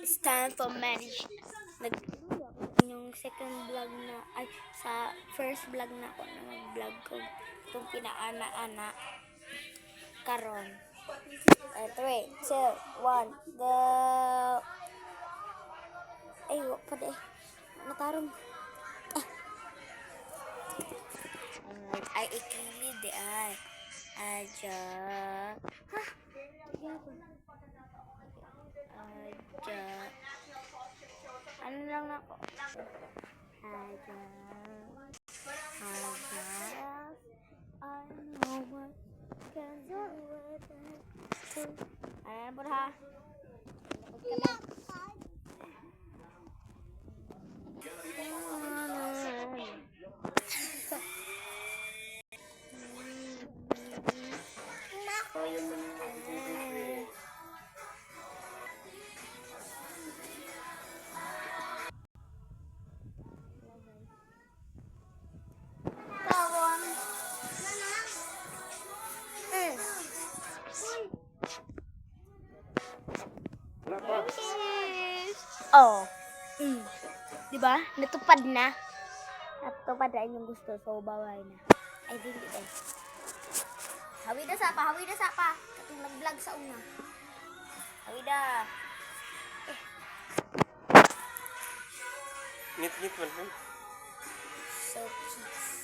stand for marriage. Yung second vlog na, ay, sa first vlog na ako na mag-vlog ko. Itong pinaana-ana. Karon. 3, 2, 1, go! Ay, wak pa de. Natarong. Ay, ikilid de ay. Aja. Ha? Aja. Ano lang ako? Aja. Aja. I know what can do with it. Ayan po ha. Oh. Diba? Natupad na. Natupad na yung gusto. So, baway na. Ay, dili eh. Hawida sa pa. Katong nag-vlog sa una. Hawida. Ngit-ngit man. So cute.